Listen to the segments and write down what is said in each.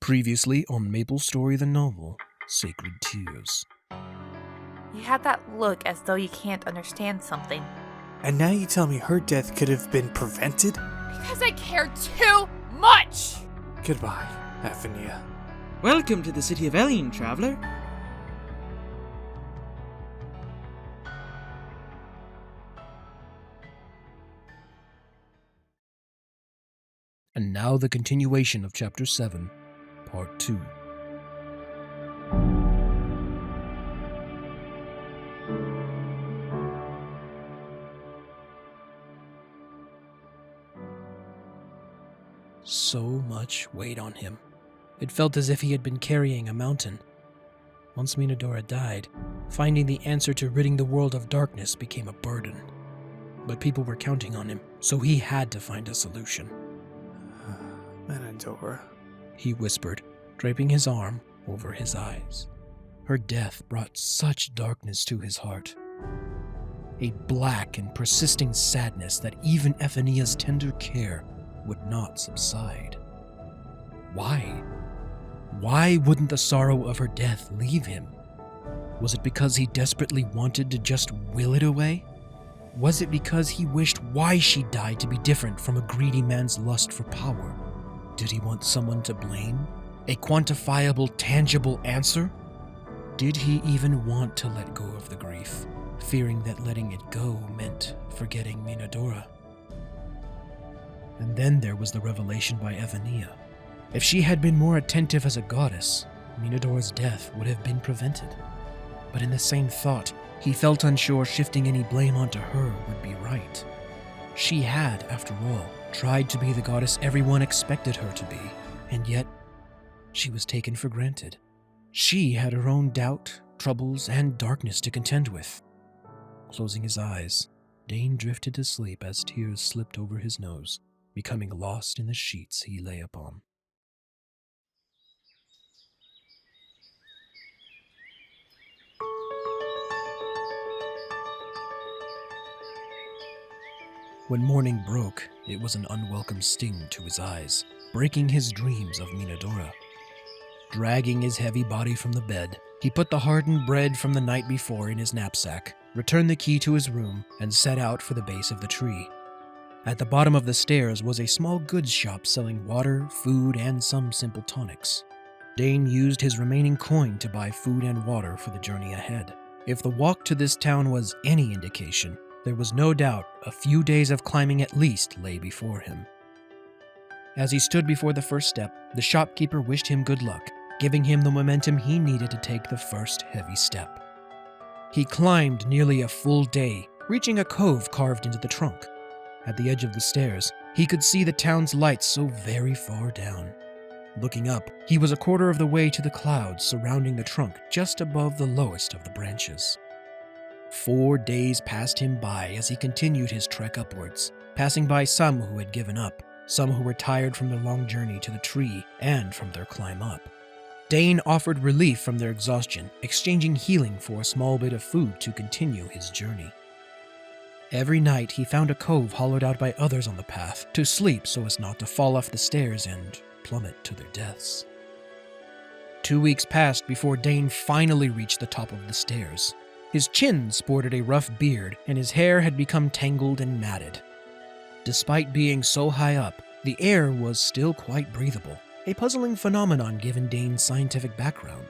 Previously on Maplestory the novel, Sacred Tears. You have that look as though you can't understand something. And now you tell me her death could have been prevented? Because I care too much! Goodbye, Ephenia. Welcome to the city of Elien, traveler. And now the continuation of Chapter 7, Part 2. So much weight on him. It felt as if he had been carrying a mountain. Once Minadora died, finding the answer to ridding the world of darkness became a burden. But people were counting on him, so he had to find a solution. Minadora, he whispered, draping his arm over his eyes. Her death brought such darkness to his heart. A black and persisting sadness that even Ephenia's tender care would not subside. Why? Why wouldn't the sorrow of her death leave him? Was it because he desperately wanted to just will it away? Was it because he wished why she died to be different from a greedy man's lust for power? Did he want someone to blame? A quantifiable, tangible answer? Did he even want to let go of the grief, fearing that letting it go meant forgetting Minadora? And then there was the revelation by Ephenia. If she had been more attentive as a goddess, Minadora's death would have been prevented. But in the same thought, he felt unsure shifting any blame onto her would be right. She had, after all, tried to be the goddess everyone expected her to be, and yet she was taken for granted. She had her own doubt, troubles, and darkness to contend with. Closing his eyes, Dane drifted to sleep as tears slipped over his nose, becoming lost in the sheets he lay upon. When morning broke, it was an unwelcome sting to his eyes, breaking his dreams of Minadora. Dragging his heavy body from the bed, he put the hardened bread from the night before in his knapsack, returned the key to his room, and set out for the base of the tree. At the bottom of the stairs was a small goods shop selling water, food, and some simple tonics. Dane used his remaining coin to buy food and water for the journey ahead. If the walk to this town was any indication, there was no doubt a few days of climbing at least lay before him. As he stood before the first step, the shopkeeper wished him good luck, giving him the momentum he needed to take the first heavy step. He climbed nearly a full day, reaching a cove carved into the trunk. At the edge of the stairs, he could see the town's lights so very far down. Looking up, he was a quarter of the way to the clouds surrounding the trunk just above the lowest of the branches. 4 days passed him by as he continued his trek upwards, passing by some who had given up, some who were tired from their long journey to the tree and from their climb up. Dane offered relief from their exhaustion, exchanging healing for a small bit of food to continue his journey. Every night he found a cove hollowed out by others on the path to sleep so as not to fall off the stairs and plummet to their deaths. 2 weeks passed before Dane finally reached the top of the stairs. His chin sported a rough beard, and his hair had become tangled and matted. Despite being so high up, the air was still quite breathable, a puzzling phenomenon given Dane's scientific background.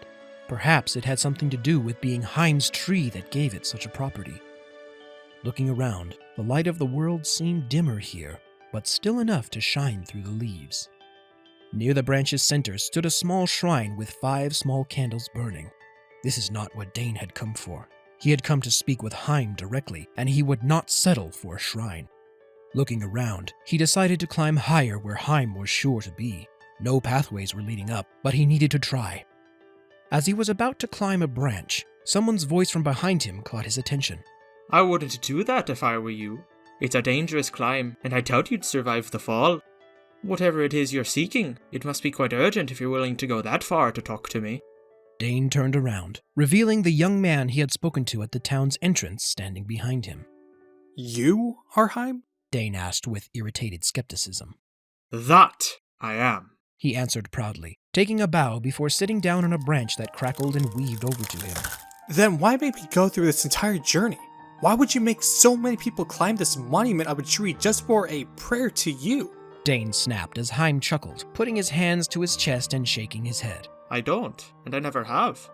Perhaps it had something to do with being Haim's tree that gave it such a property. Looking around, the light of the world seemed dimmer here, but still enough to shine through the leaves. Near the branch's center stood a small shrine with 5 small candles burning. This is not what Dane had come for. He had come to speak with Haim directly, and he would not settle for a shrine. Looking around, he decided to climb higher where Haim was sure to be. No pathways were leading up, but he needed to try. As he was about to climb a branch, someone's voice from behind him caught his attention. I wouldn't do that if I were you. It's a dangerous climb, and I doubt you'd survive the fall. Whatever it is you're seeking, it must be quite urgent if you're willing to go that far to talk to me. Dane turned around, revealing the young man he had spoken to at the town's entrance standing behind him. You are Haim? Dane asked with irritated skepticism. That I am. he answered proudly, taking a bow before sitting down on a branch that crackled and weaved over to him. Then why make me go through this entire journey? Why would you make so many people climb this monument of a tree just for a prayer to you? Dane snapped as Haim chuckled, putting his hands to his chest and shaking his head. I don't, and I never have.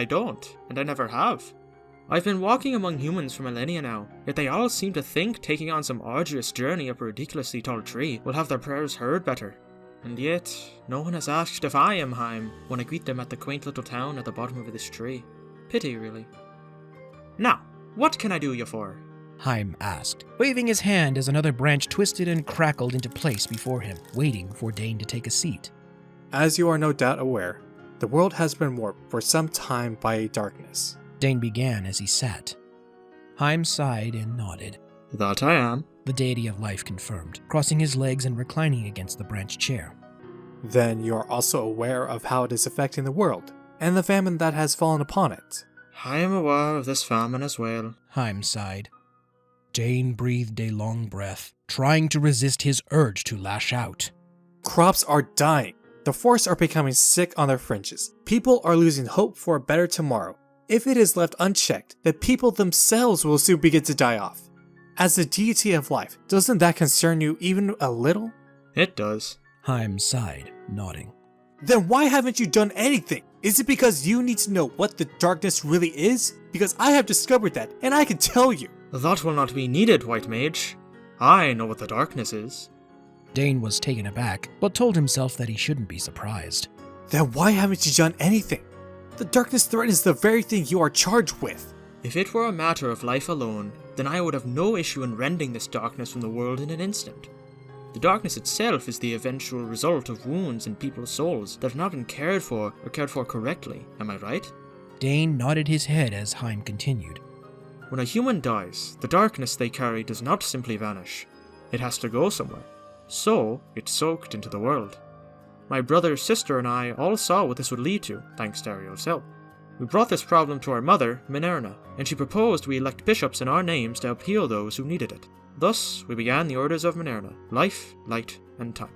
I don't, and I never have. I've been walking among humans for millennia now, yet they all seem to think taking on some arduous journey up a ridiculously tall tree will have their prayers heard better. And yet, no one has asked if I am Haim when I greet them at the quaint little town at the bottom of this tree. Pity, really. Now, what can I do you for? Haim asked, waving his hand as another branch twisted and crackled into place before him, waiting for Dane to take a seat. As you are no doubt aware, the world has been warped for some time by darkness. Dane began as he sat. Haim sighed and nodded. That I am. The deity of life confirmed, crossing his legs and reclining against the branch chair. Then you are also aware of how it is affecting the world, and the famine that has fallen upon it. I am aware of this famine as well. Haim sighed. Dane breathed a long breath, trying to resist his urge to lash out. Crops are dying. The forests are becoming sick on their fringes. People are losing hope for a better tomorrow. If it is left unchecked, the people themselves will soon begin to die off. As the deity of life, doesn't that concern you even a little? It does. Haim sighed, nodding. Then why haven't you done anything? Is it because you need to know what the darkness really is? Because I have discovered that, and I can tell you. That will not be needed, White Mage. I know what the darkness is. Dane was taken aback, but told himself that he shouldn't be surprised. Then why haven't you done anything? The darkness threatens the very thing you are charged with. If it were a matter of life alone, then I would have no issue in rending this darkness from the world in an instant. The darkness itself is the eventual result of wounds in people's souls that have not been cared for or cared for correctly, am I right? Dane nodded his head as Haim continued. When a human dies, the darkness they carry does not simply vanish. It has to go somewhere. So, it's soaked into the world. My brother, sister, and I all saw what this would lead to, thanks to Ariel's help. We brought this problem to our mother, Minerna, and she proposed we elect bishops in our names to help heal those who needed it. Thus, we began the Orders of Minerna, life, light, and time.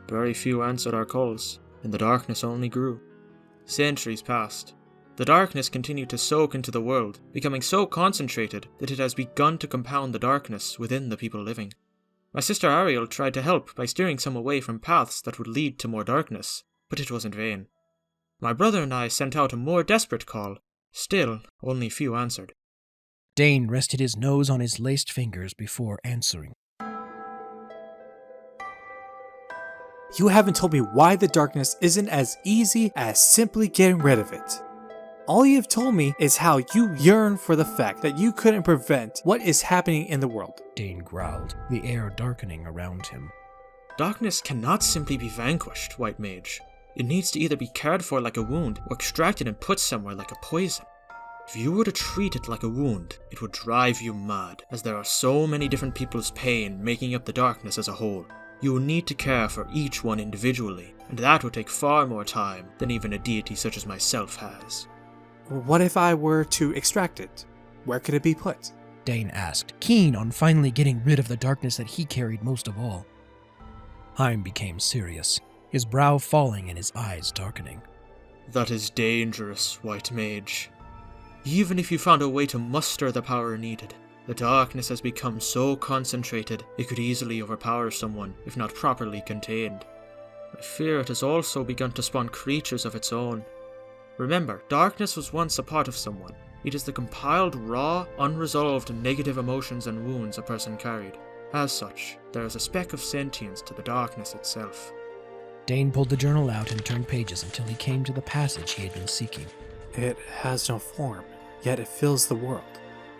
Very few answered our calls, and the darkness only grew. Centuries passed. The darkness continued to soak into the world, becoming so concentrated that it has begun to compound the darkness within the people living. My sister Ariel tried to help by steering some away from paths that would lead to more darkness, but it was in vain. My brother and I sent out a more desperate call. Still, only few answered. Dane rested his nose on his laced fingers before answering. You haven't told me why the darkness isn't as easy as simply getting rid of it. All you've told me is how you yearn for the fact that you couldn't prevent what is happening in the world. Dane growled, the air darkening around him. Darkness cannot simply be vanquished, White Mage. It needs to either be cared for like a wound or extracted and put somewhere like a poison. If you were to treat it like a wound, it would drive you mad, as there are so many different people's pain making up the darkness as a whole. You will need to care for each one individually, and that would take far more time than even a deity such as myself has. What if I were to extract it? Where could it be put? Dane asked, keen on finally getting rid of the darkness that he carried most of all. Haim became serious, his brow falling and his eyes darkening. That is dangerous, White Mage. Even if you found a way to muster the power needed, the darkness has become so concentrated it could easily overpower someone if not properly contained. I fear it has also begun to spawn creatures of its own. Remember, darkness was once a part of someone. It is the compiled, raw, unresolved negative emotions and wounds a person carried. As such, there is a speck of sentience to the darkness itself. Dane pulled the journal out and turned pages until he came to the passage he had been seeking. It has no form, yet it fills the world.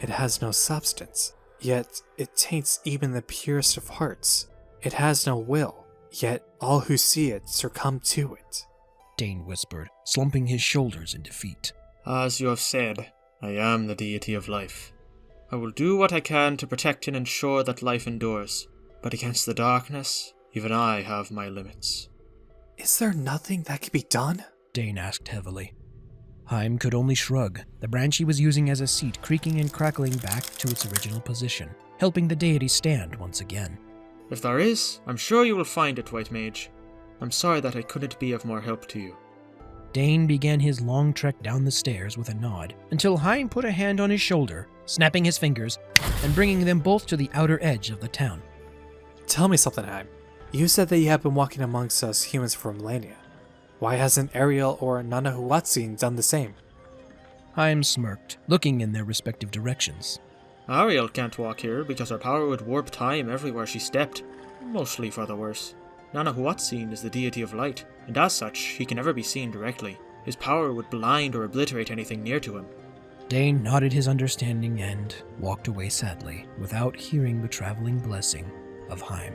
It has no substance, yet it taints even the purest of hearts. It has no will, yet all who see it succumb to it. Dane whispered, slumping his shoulders in defeat. As you have said, I am the deity of life. I will do what I can to protect and ensure that life endures, But against the darkness, even I have my limits. Is there nothing that can be done? Dane asked heavily. Haim could only shrug, the branch he was using as a seat creaking and crackling back to its original position, helping the deity stand once again. If there is, I'm sure you will find it, White Mage. I'm sorry that I couldn't be of more help to you. Dane began his long trek down the stairs with a nod, until Haim put a hand on his shoulder, snapping his fingers, and bringing them both to the outer edge of the town. Tell me something, Haim. You said that you have been walking amongst us humans for millennia. Why hasn't Ariel or Nanahuatsin done the same? Haim smirked, looking in their respective directions. Ariel can't walk here because her power would warp time everywhere she stepped, mostly for the worse. Nanahuatsin is the deity of light, and as such, he can never be seen directly. His power would blind or obliterate anything near to him. Dane nodded his understanding and walked away sadly, without hearing the traveling blessing of Haim.